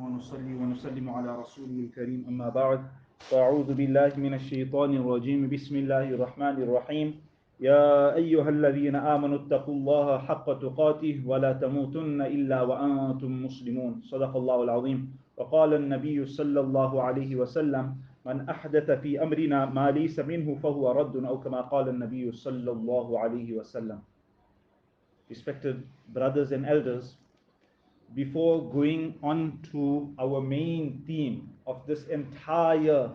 ونصلي ونسلم على رسوله الكريم أما بعد فأعوذ بالله من الشيطان الرجيم بسم الله الرحمن الرحيم يا أيها الذين آمنوا اتقوا الله حق تقاته ولا تموتن إلا وأنتم مسلمون صدق الله العظيم وقال النبي صلى الله عليه وسلم من أحدث في أمرنا ما ليس منه فهو رد أو كما قال النبي صلى الله عليه وسلم. Respected brothers and elders, before going on to our main theme of this entire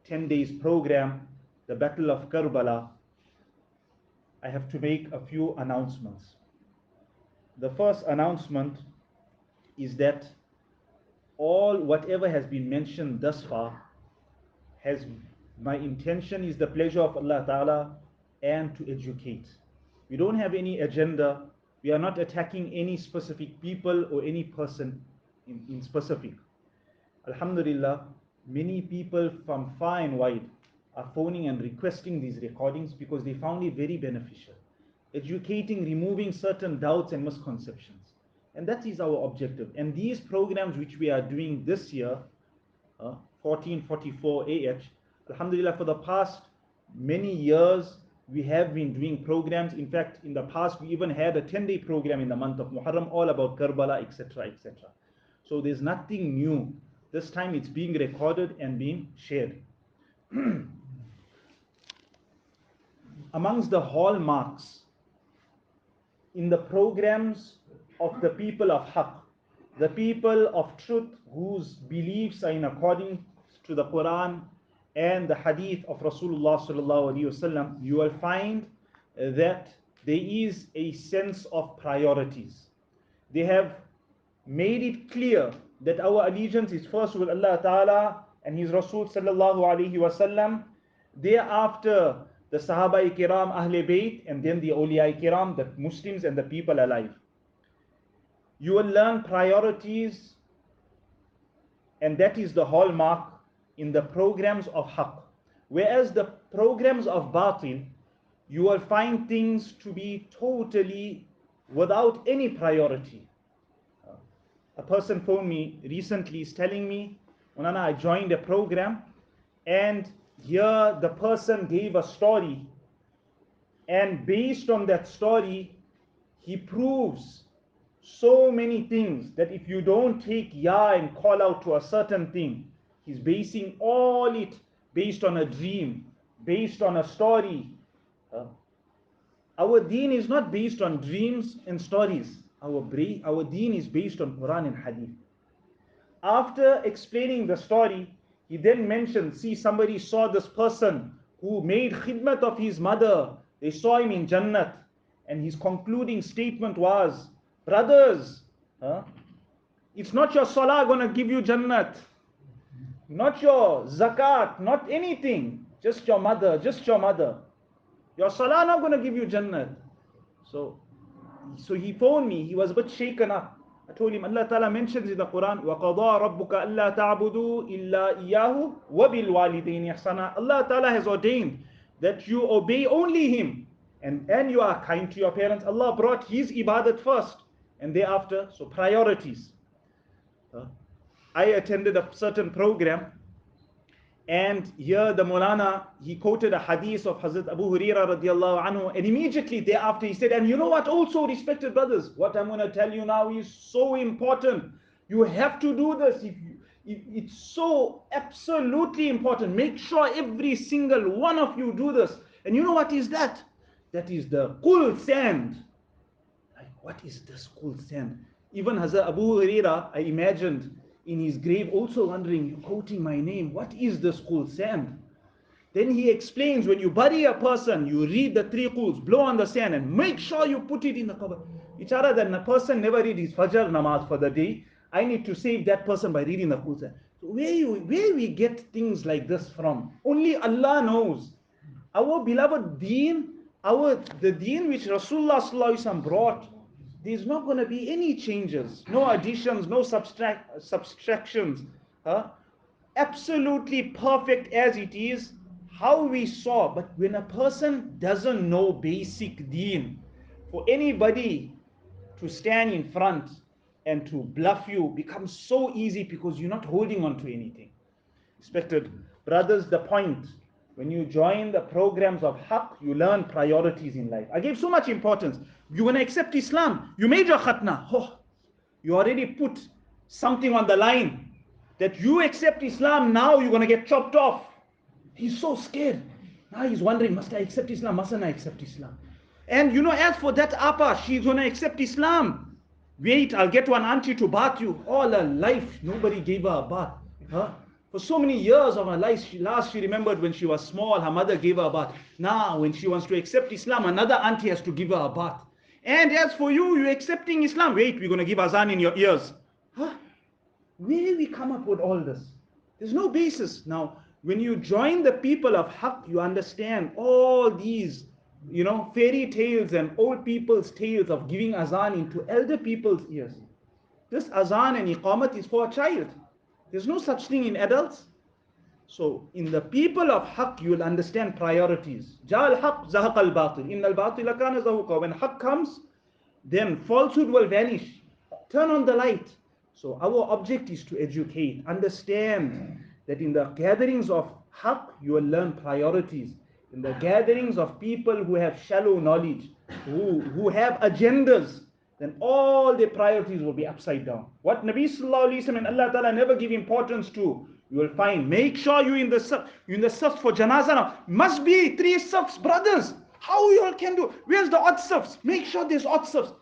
10 days program, the Battle of Karbala, I have to make a few announcements. The first announcement is that whatever has been mentioned thus far has my intention is the pleasure of Allah Ta'ala and to educate. We don't have any agenda. We are not attacking any specific people or any person in specific. Alhamdulillah, many people from far and wide are phoning and requesting these recordings because they found it very beneficial. Educating, removing certain doubts and misconceptions. And that is our objective. And these programs which we are doing this year, 1444 AH, Alhamdulillah, for the past many years, we have been doing programs. In fact, in the past, we even had a 10-day program in the month of Muharram, all about Karbala, etc., etc. So there's nothing new. This time it's being recorded and being shared. Amongst the hallmarks in the programs of the people of Haqq, the people of truth whose beliefs are in accordance to the Quran and the hadith of Rasulullah sallallahu alaihi wasallam, you will find that there is a sense of priorities. They have made it clear that our allegiance is first with Allah Ta'ala and His Rasul sallallahu alaihi wasallam, thereafter the Sahaba Kiram, Ahle Bayt, and then the Awliya Kiram, the Muslims and the people alive. You will learn priorities, and that is the hallmark in the programs of Haqq. Whereas the programs of Batil, you will find things to be totally without any priority. A person phoned me recently, is telling me, Unana, I joined a program, and here the person gave a story, and based on that story, he proves so many things that if you don't take ya and call out to a certain thing, he's basing all it based on a dream, based on a story. Our deen is not based on dreams and stories. Our deen is based on Quran and Hadith. After explaining the story, he then mentioned, see, somebody saw this person who made khidmat of his mother. They saw him in Jannat. And his concluding statement was, brothers, it's not your salah going to give you Jannat. Not your zakat, not anything. Just your mother, just your mother. Your salah not going to give you Jannat. So he phoned me. He was a bit shaken up. I told him, Allah Ta'ala mentions in the Quran, وَقَضَى رَبُّكَ أَلَّا تَعْبُدُوا إِلَّا إِيَّاهُ وَبِالْوَالِدَيْنِ إِحْسَانًا. Allah Ta'ala has ordained that you obey only Him and you are kind to your parents. Allah brought His ibadat first and thereafter, so priorities. I attended a certain program, and here the Maulana, he quoted a hadith of Hazrat Abu Hurairah radiallahu anhu, and immediately thereafter he said, and you know what also, respected brothers, what I'm going to tell you now is so important. You have to do this. It's so absolutely important. Make sure every single one of you do this. And you know what is that? That is the kul sand. Like, what is this kul sand? Even Hazrat Abu Hurairah, I imagined, in his grave also wondering, you're quoting my name, what is this kul sand? Then he explains, when you bury a person, you read the 3 quls, blow on the sand and make sure you put it in the qabr. It's other than a person never read his fajr namaz for the day, I need to save that person by reading the kul sand. So where we get things like this from? Only Allah knows. Our beloved deen, the deen which Rasulullah sallallahu alaihi wasallam brought, there's not going to be any changes, no additions, no subtractions. Absolutely perfect as it is, how we saw. But when a person doesn't know basic deen, for anybody to stand in front and to bluff you becomes so easy because you're not holding on to anything. Respected brothers, the point, when you join the programs of haqq, you learn priorities in life. I gave so much importance. You want to accept Islam, you made your khatna. Oh, you already put something on the line that you accept Islam, now you're going to get chopped off. He's so scared. Now he's wondering, must I accept Islam? Mustn't I accept Islam? And as for that Appa, she's going to accept Islam. Wait, I'll get one auntie to bath you. All her life, nobody gave her a bath. Huh? For so many years of her life, she remembered when she was small, her mother gave her a bath. Now, when she wants to accept Islam, another auntie has to give her a bath. And as for you, you're accepting Islam. Wait, we're going to give azan in your ears. Huh? Where we come up with all this? There's no basis. Now, when you join the people of Haqq, you understand all these, fairy tales and old people's tales of giving azan into elder people's ears. This azan and iqamat is for a child. There's no such thing in adults. So, in the people of Haqq, you will understand priorities. Ja'al haqq zahaq al-batil. Inna al-batila kana zahuqa. When Haqq comes, then falsehood will vanish. Turn on the light. So our object is to educate, understand that in the gatherings of haqq, you will learn priorities. In the gatherings of people who have shallow knowledge, who have agendas, then all their priorities will be upside down. What Nabi Sallallahu Alaihi Wasallam and Allah Ta'ala never give importance to, you will find, make sure you're in the safs for janazah now. Must be 3 safs, brothers. How you all can do? Where's the odd safs? Make sure there's odd safs.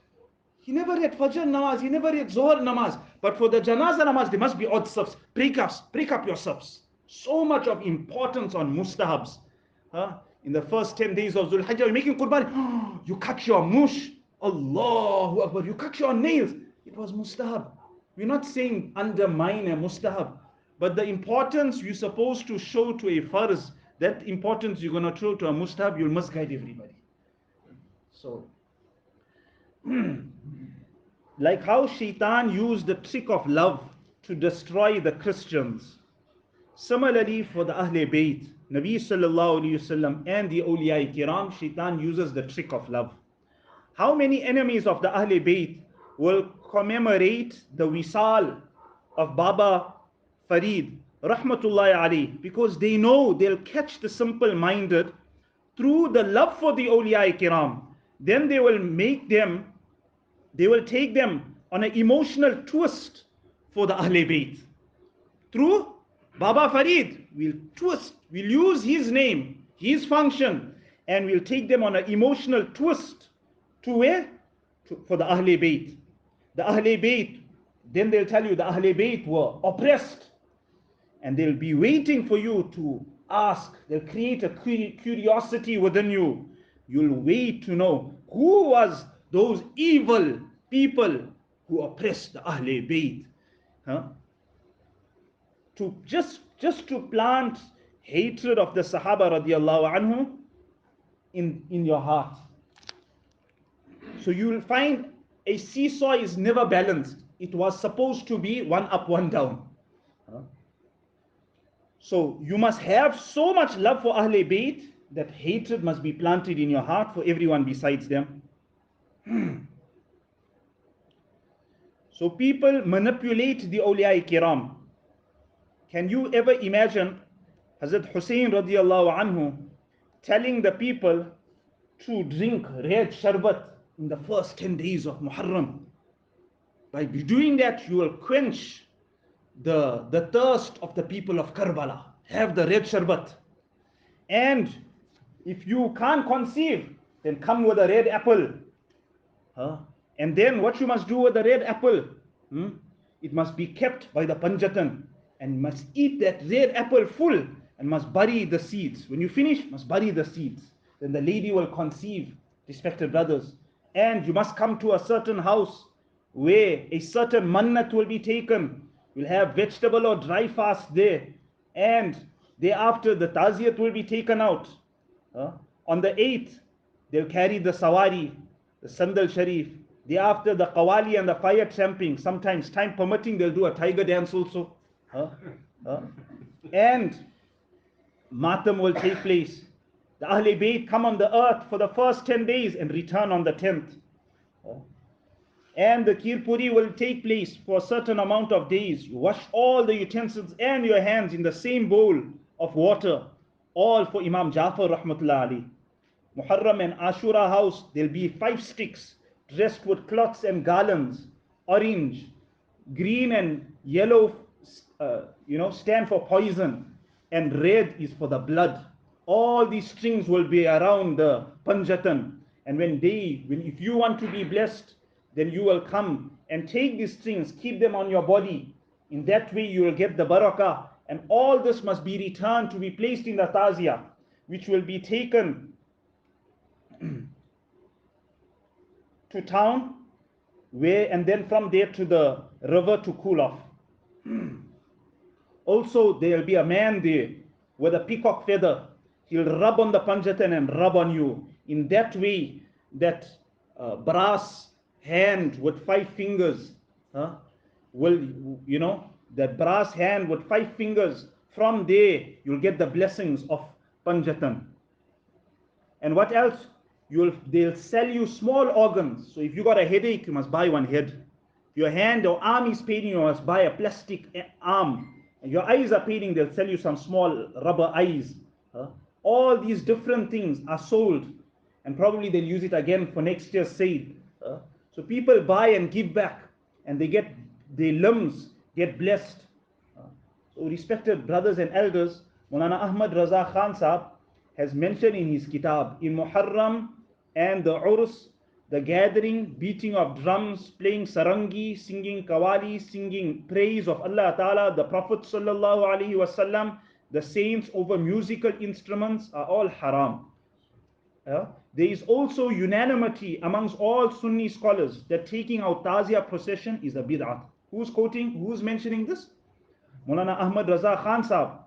He never read Fajr namaz, he never read Zohar namaz. But for the Janazah namaz, there must be odd safs. Break up your safs. So much of importance on mustahabs. In the first 10 days of Dhul Hijjah, you're making qurban. You cut your mush. Allahu Akbar. You cut your nails. It was mustahab. We're not saying undermine a mustahab. But the importance you're supposed to show to a farz, that importance you're going to show to a mustahab, you'll misguide everybody. So, like how Shaitan used the trick of love to destroy the Christians. Similarly, for the Ahle Bayt, Nabi Sallallahu Alaihi Wasallam and the Awliya Kiram, Shaitan uses the trick of love. How many enemies of the Ahle Bayt will commemorate the Wisal of Baba Farid, Rahmatullahi Alayhi, because they know they'll catch the simple-minded through the love for the Awliya Kiram. Then they will take them on an emotional twist for the Ahle Bayt. Through Baba Farid, we'll use his name, his function, and we'll take them on an emotional twist to where? For the Ahle Bayt. The Ahle Bayt, then they'll tell you the Ahle Bayt were oppressed, and they'll be waiting for you to ask. They'll create a curiosity within you. You'll wait to know who was those evil people who oppressed the Ahle Bayt. To just to plant hatred of the Sahaba radiallahu anhu in your heart. So you will find a seesaw is never balanced. It was supposed to be one up, one down. So you must have so much love for Ahle Bayt that hatred must be planted in your heart for everyone besides them. So people manipulate the awliya kiram. Can you ever imagine Hazrat Hussein radiallahu anhu telling the people to drink red sharbat in the first 10 days of Muharram? By doing that, you will quench the thirst of the people of Karbala. Have the red sharbat. And if you can't conceive, then come with a red apple. And then what you must do with the red apple? It must be kept by the Panjatan, and must eat that red apple full, and must bury the seeds. When you finish, must bury the seeds. Then the lady will conceive, respected brothers. And you must come to a certain house where a certain mannat will be taken. You'll have vegetable or dry fast there. And thereafter the taziyat will be taken out. On the 8th, they'll carry the sawari, the sandal sharif. Thereafter the qawali and the fire tramping. Sometimes, time permitting, they'll do a tiger dance also. And matam will take place. The Ahle Bayt come on the earth for the first 10 days and return on the 10th. and the Kheer Puri will take place for a certain amount of days. You wash all the utensils and your hands in the same bowl of water, all for Imam Jafar rahmatullah Ali. Muharram and Ashura house, there'll be 5 sticks dressed with cloths and garlands, orange, green and yellow, stand for poison, and red is for the blood. All these strings will be around the Panjatan, and if you want to be blessed, then you will come and take these strings, keep them on your body. In that way, you will get the barakah, and all this must be returned to be placed in the tazia, which will be taken to town, and then from there to the river to cool off. Also, there will be a man there with a peacock feather. He'll rub on the Panjatan and rub on you. In that way, that brass hand with 5 fingers that brass hand with 5 fingers, from there you'll get the blessings of Panjatan. And what else? They'll sell you small organs. So if you got a headache, you must buy one head. If your hand or arm is paining, you must buy a plastic arm. And your eyes are paining, they'll sell you some small rubber eyes. All these different things are sold, and probably they'll use it again for next year's sale. So people buy and give back, and their limbs get blessed. So respected brothers and elders, Maulana Ahmad Raza Khan Sahab has mentioned in his kitab, in Muharram and the Urs, the gathering, beating of drums, playing sarangi, singing qawwali, singing praise of Allah Ta'ala, the Prophet Sallallahu Alaihi Wasallam, the saints over musical instruments are all haram. There is also unanimity amongst all Sunni scholars that taking out Tazia procession is a bid'ah. Who's mentioning this? Maulana Ahmad Raza Khan Sahab.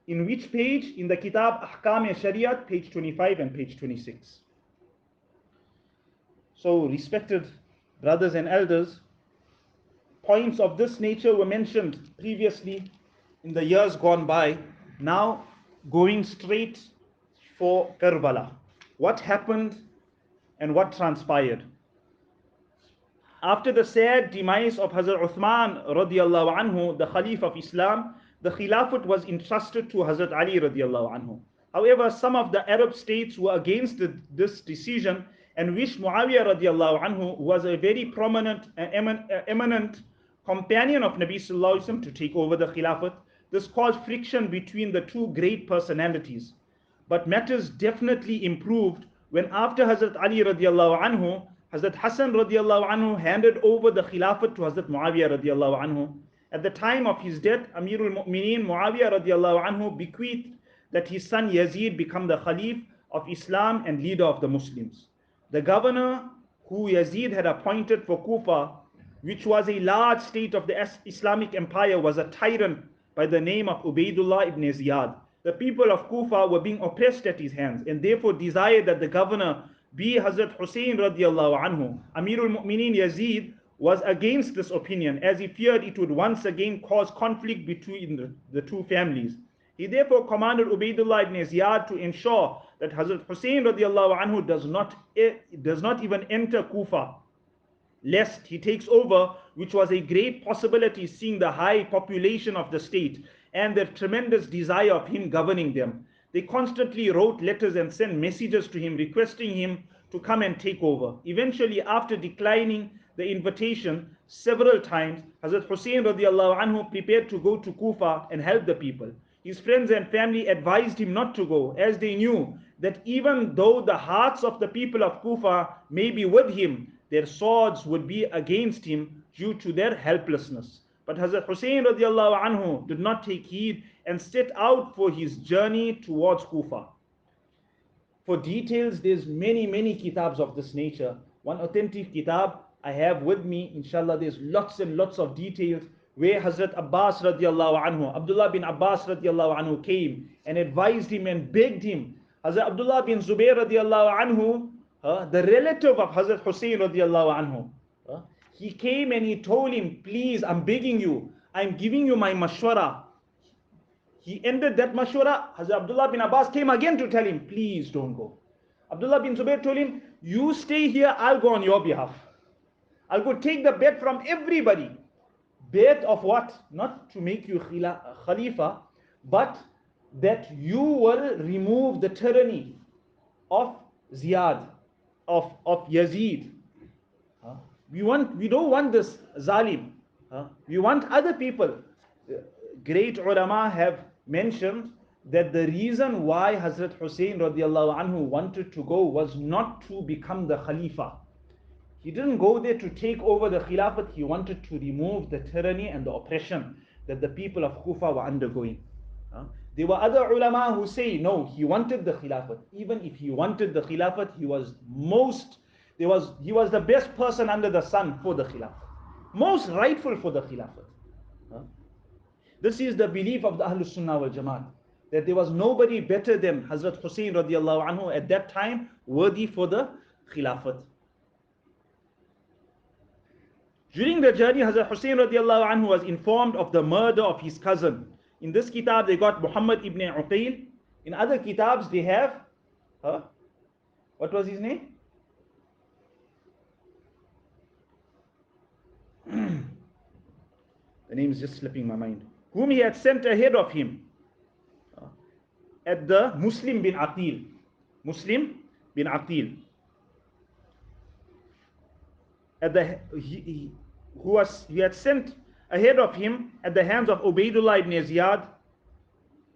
In which page? In the Kitab Ahkam-e-Shariat, page 25 and page 26. So, respected brothers and elders, points of this nature were mentioned previously in the years gone by. Now, going straight for Karbala. What happened and what transpired? After the sad demise of Hazrat Uthman radiallahu anhu, the Khalif of Islam, the Khilafat was entrusted to Hazrat Ali radiallahu anhu. However, some of the Arab states were against this decision and wished Muawiyah radiallahu anhu, who was a very prominent and eminent companion of Nabi sallallahu alaihi wasallam, to take over the Khilafat. This caused friction between the two great personalities. But matters definitely improved when, after Hazrat Ali radiallahu anhu, Hazrat Hassan radiallahu anhu handed over the Khilafat to Hazrat Muawiyah radiallahu anhu. At the time of his death, Amirul Mu'mineen Muawiyah radiallahu anhu bequeathed that his son Yazid become the Khalif of Islam and leader of the Muslims. The governor who Yazid had appointed for Kufa, which was a large state of the Islamic Empire, was a tyrant by the name of Ubaidullah ibn Ziyad. The people of Kufa were being oppressed at his hands, and therefore desired that the governor be Hazrat Hussein radiallahu anhu. Amirul Mu'mineen Yazid was against this opinion, as he feared it would once again cause conflict between the two families. He therefore commanded Ubaidullah ibn Ziyad to ensure that Hazrat Hussein radiallahu anhu does not even enter Kufa, lest he takes over, which was a great possibility seeing the high population of the state and their tremendous desire of him governing them. They constantly wrote letters and sent messages to him requesting him to come and take over. Eventually, after declining the invitation several times, Hazrat Hussein radiallahu anhu prepared to go to Kufa and help the people. His friends and family advised him not to go, as they knew that even though the hearts of the people of Kufa may be with him, their swords would be against him due to their helplessness. But Hazrat Hussein radiallahu anhu did not take heed and set out for his journey towards Kufa. For details, there's many kitabs of this nature. One authentic kitab I have with me, inshallah, there's lots and lots of details where Hazrat Abbas radiallahu anhu, Abdullah bin Abbas radiallahu anhu, came and advised him and begged him. Hazrat Abdullah bin Zubair radiallahu anhu, the relative of Hazrat Hussein radiallahu anhu, he came and he told him, please, I'm begging you, I'm giving you my mashwara. He ended that mashwara. Hazrat Abdullah bin Abbas came again to tell him, please don't go. Abdullah bin Zubair told him, you stay here, I'll go on your behalf. I'll go take the bet from everybody. Bet of what? Not to make you Khalifa, but that you will remove the tyranny of Ziyad, of Yazid. Huh? We don't want this zalim. Huh? We want other people. Great ulama have mentioned that the reason why Hazrat Hussein radiallahu anhu wanted to go was not to become the Khalifa. He didn't go there to take over the Khilafat, he wanted to remove the tyranny and the oppression that the people of Kufa were undergoing. There were other ulama who say no, he wanted the Khilafat. Even if he wanted the Khilafat, he was the best person under the sun for the Khilafat, most rightful for the Khilafat. This is the belief of the Ahlul Sunnah wal Jamaat, that there was nobody better than Hazrat Hussein radiallahu anhu at that time worthy for the Khilafat. During the journey, Hazrat Hussein radiallahu anhu was informed of the murder of his cousin. In this kitab, they got Muhammad ibn Uqayl. In other kitabs, they have, what was his name? The name is just slipping my mind. Whom he had sent ahead of him at the Muslim bin Aqil. Muslim bin Aqil. He had sent ahead of him at the hands of Ubaidullah ibn Ziyad.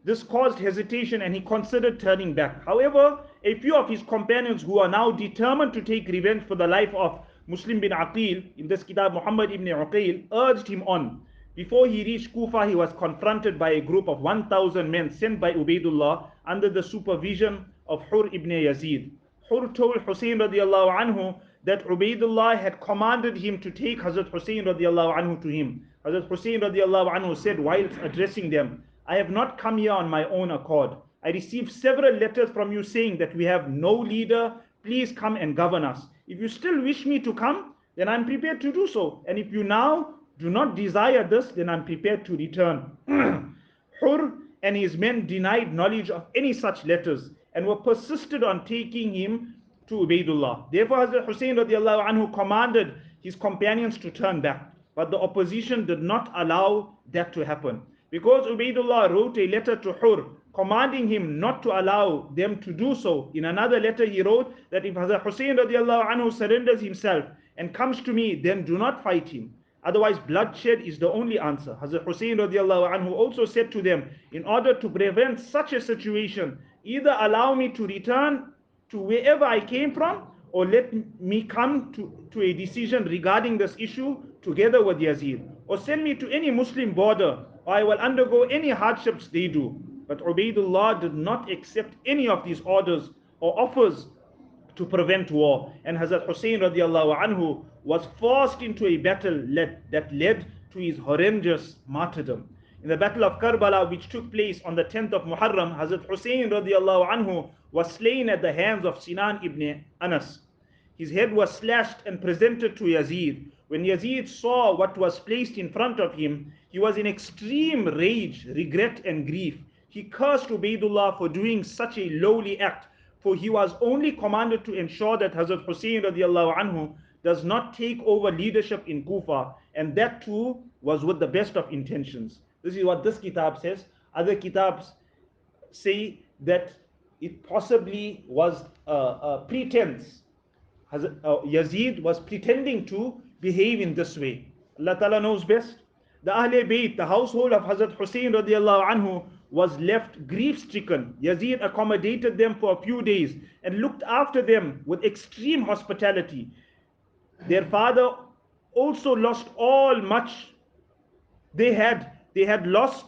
This caused hesitation and he considered turning back. However, a few of his companions who are now determined to take revenge for the life of Muslim bin Aqil, in this kitab Muhammad ibn Uqayl, urged him on. Before he reached Kufa, he was confronted by a group of 1,000 men sent by Ubaidullah under the supervision of Hur ibn Yazid. Hur told Hussein radiallahu anhu that Ubaidullah had commanded him to take Hazrat Hussein radiallahu anhu to him. Hazrat Hussein radiallahu anhu said while addressing them, I have not come here on my own accord. I received several letters from you saying that we have no leader. Please come and govern us. If you still wish me to come, then I'm prepared to do so. And if you now do not desire this, then I'm prepared to return. Hur and his men denied knowledge of any such letters and were persisted on taking him to Ubaidullah. Therefore, Hazrat Hussein radiallahu anhu commanded his companions to turn back. But the opposition did not allow that to happen. Because Ubaidullah wrote a letter to Hur commanding him not to allow them to do so. In another letter he wrote that if Hazrat Hussein radiallahu anhu surrenders himself and comes to me, then do not fight him. Otherwise bloodshed is the only answer. Hazrat Hussein radiallahu anhu also said to them, in order to prevent such a situation, either allow me to return to wherever I came from, or let me come to a decision regarding this issue together with Yazid, or send me to any Muslim border, or I will undergo any hardships they do. But Ubaidullah did not accept any of these orders or offers to prevent war, and Hazrat Hussein radiallahu anhu was forced into a battle that led to his horrendous martyrdom. In the Battle of Karbala, which took place on the 10th of Muharram, Hazrat Hussein radiallahu anhu was slain at the hands of Sinan ibn Anas. His head was slashed and presented to Yazid. When Yazid saw what was placed in front of him, he was in extreme rage, regret and grief. He cursed Ubaidullah for doing such a lowly act, for he was only commanded to ensure that Hazrat Hussein radiallahu anhu does not take over leadership in Kufa, and that too was with the best of intentions. This is what this kitab says. Other kitabs say that it possibly was a pretense. Yazid was pretending to behave in this way. Allah Ta'ala knows best. The Ahle Bayt, the household of Hazrat Hussein radiallahu anhu, was left grief-stricken. Yazid accommodated them for a few days and looked after them with extreme hospitality. Their father also lost all much. They had lost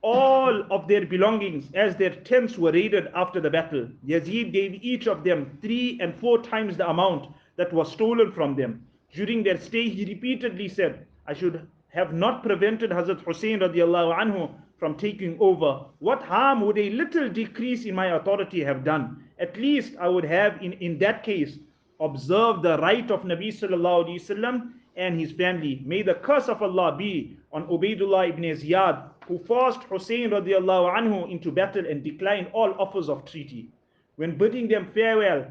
all of their belongings as their tents were raided after the battle. Yazid gave each of them 3 and 4 times the amount that was stolen from them. During their stay, he repeatedly said, I should have not prevented Hazrat Hussein radiallahu anhu from taking over. What harm would a little decrease in my authority have done? At least I would have in that case observed the right of Nabi sallallahu alaihi wasallam and his family. May the curse of Allah be on Ubaidullah ibn Ziyad, who forced Hussein radiallahu anhu into battle and declined all offers of treaty. When bidding them farewell,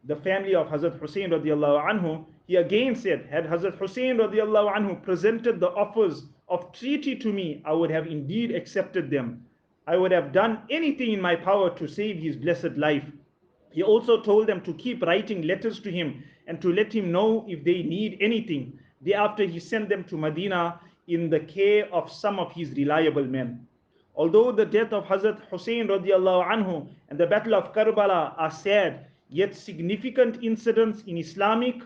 the family of Hazrat Hussein radiallahu anhu, He again said, had Hazrat Hussein radiallahu anhu presented the offers of treaty to me, I would have indeed accepted them. I would have done anything in my power to save his blessed life. He also told them to keep writing letters to him and to let him know if they need anything. Thereafter, he sent them to Medina in the care of some of his reliable men. Although the death of Hazrat Hussein radiallahu anhu and the Battle of Karbala are sad, yet significant incidents in Islamic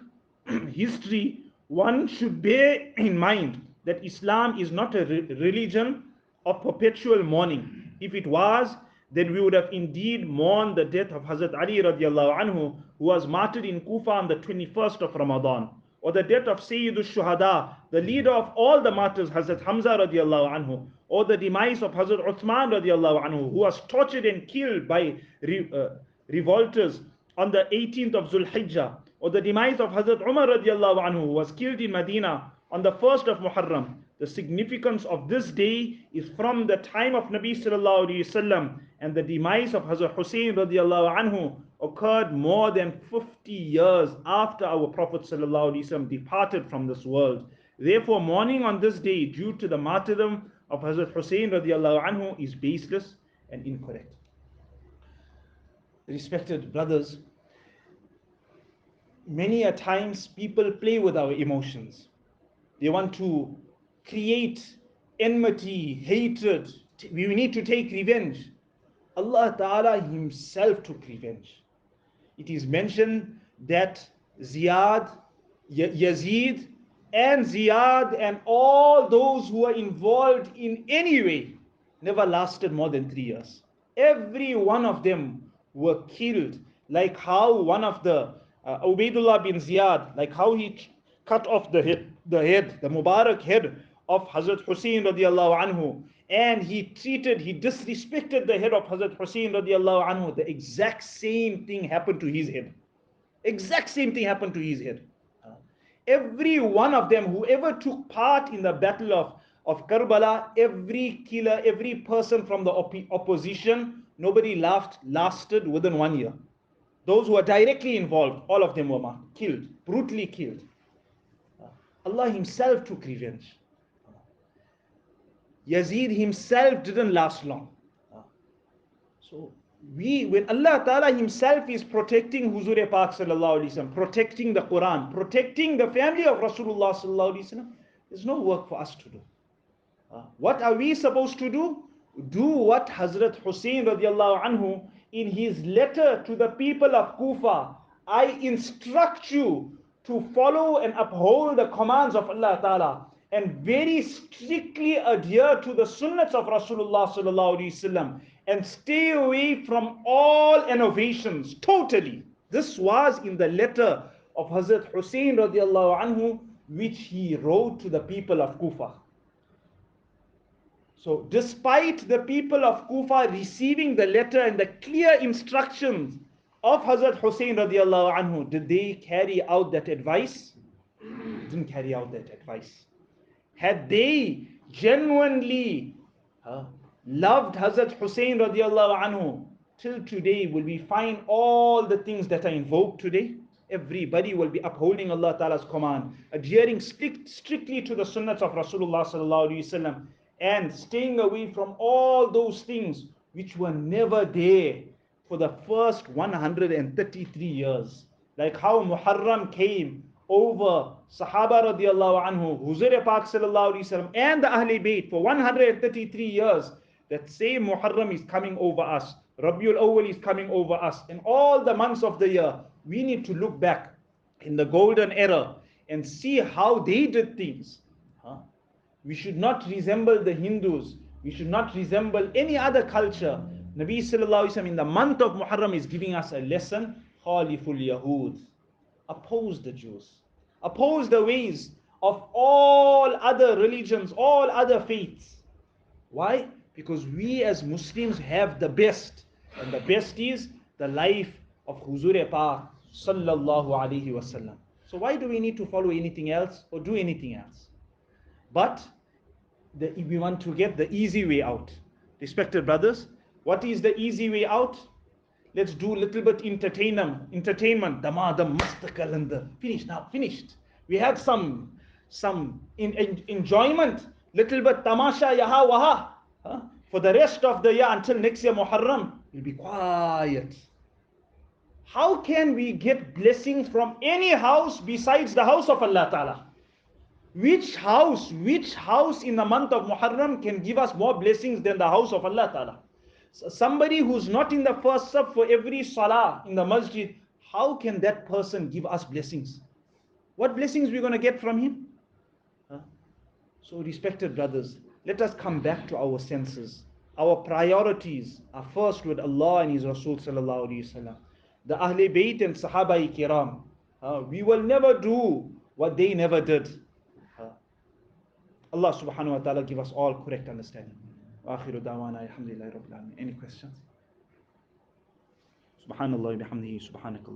history, one should bear in mind that Islam is not a religion of perpetual mourning. If it was, then we would have indeed mourned the death of Hazrat Ali radiallahu anhu, who was martyred in Kufa on the 21st of Ramadan, or the death of Sayyidul Shuhada, the leader of all the martyrs, Hazrat Hamza radiallahu anhu, or the demise of Hazrat Uthman radiallahu anhu, who was tortured and killed by revolters on the 18th of Zulhijjah, or the demise of Hazrat Umar radiallahu anhu, who was killed in Medina on the 1st of Muharram. The significance of this day is from the time of Nabi sallallahu alaihi wasallam, and the demise of Hazrat Hussein radiallahu anhu occurred more than 50 years after our Prophet sallallahu alaihi wasallam departed from this world. Therefore, mourning on this day due to the martyrdom of Hazrat Hussein radiallahu anhu is baseless and incorrect. Respected brothers, many a times people play with our emotions. They want to create enmity, hatred. We need to take revenge. Allah Ta'ala himself took revenge. It is mentioned that Yazid and Ziyad and all those who are involved in any way never lasted more than 3 years. Every one of them were killed, like how one of the Ubaidullah bin Ziyad, like how he cut off the Mubarak head of Hazrat Hussein radiallahu anhu, and he disrespected the head of Hazrat Hussein radiallahu anhu. The exact same thing happened to his head. Exact same thing happened to his head. Every one of them, whoever took part in the battle of Karbala, every killer, every person from the opposition, nobody lasted within 1 year. Those who were directly involved, all of them were killed, brutally killed. Allah himself took revenge. Yazid himself didn't last long. So when Allah Ta'ala himself is protecting Huzur Pak sallallahu alaihi wasallam, protecting the Quran, protecting the family of Rasulullah sallallahu alaihi wasallam, there's no work for us to do. What are we supposed to do? Do what Hazrat Hussein radiallahu anhu in his letter to the people of Kufa, I instruct you to follow and uphold the commands of Allah Ta'ala and very strictly adhere to the sunnats of Rasulullah sallallahu alaihi wasallam and stay away from all innovations totally. This was in the letter of Hazrat Hussein radiallahu anhu, which he wrote to the people of Kufa. So despite the people of Kufa receiving the letter and the clear instructions of Hazrat Hussein radiallahu anhu, did they carry out that advice? They didn't carry out that advice. Had they genuinely loved Hazrat Hussein radiallahu anhu, till today will we find all the things that are invoked today? Everybody will be upholding Allah Ta'ala's command, adhering strictly to the sunnats of Rasulullah sallallahu alaihi wasallam, and staying away from all those things which were never there for the first 133 years. Like how Muharram came over Sahaba radiallahu anhu, Huzur Pak sallallahu alaihi wasallam, and the Ahlul Bayt for 133 years. That same Muharram is coming over us. Rabiul Awwal is coming over us. In all the months of the year, we need to look back in the golden era and see how they did things. We should not resemble the Hindus. We should not resemble any other culture. Nabi sallallahu alaihi wasallam in the month of Muharram is giving us a lesson. Khaliful Yahud. Oppose the Jews. Oppose the ways of all other religions, all other faiths. Why? Because we as Muslims have the best. And the best is the life of Huzur Pak sallallahu alaihi wasallam. So why do we need to follow anything else or do anything else? But we want to get the easy way out. Respected brothers, what is the easy way out? Let's do a little bit entertainment. Damadam mast calendar. Finished now. Finished. We had some enjoyment. Little bit tamasha yaha waha. Huh? For the rest of the year until next year Muharram, you'll be quiet. How can we get blessings from any house besides the house of Allah Ta'ala? Which house in the month of Muharram can give us more blessings than the house of Allah Ta'ala? So somebody who's not in the first saf for every salah in the masjid, how can that person give us blessings? What blessings are we going to get from him? Huh? So respected brothers, let us come back to our senses. Our priorities are first with Allah and His Rasul sallallahu alaihi wasallam. The Ahle Bayt and Sahaba Kiram. We will never do what they never did. Allah subhanahu wa ta'ala give us all correct understanding. وآخر دعوانا الحمد لله رب العالمين. Any questions? Subhanallah bihamdihi subhanakallah.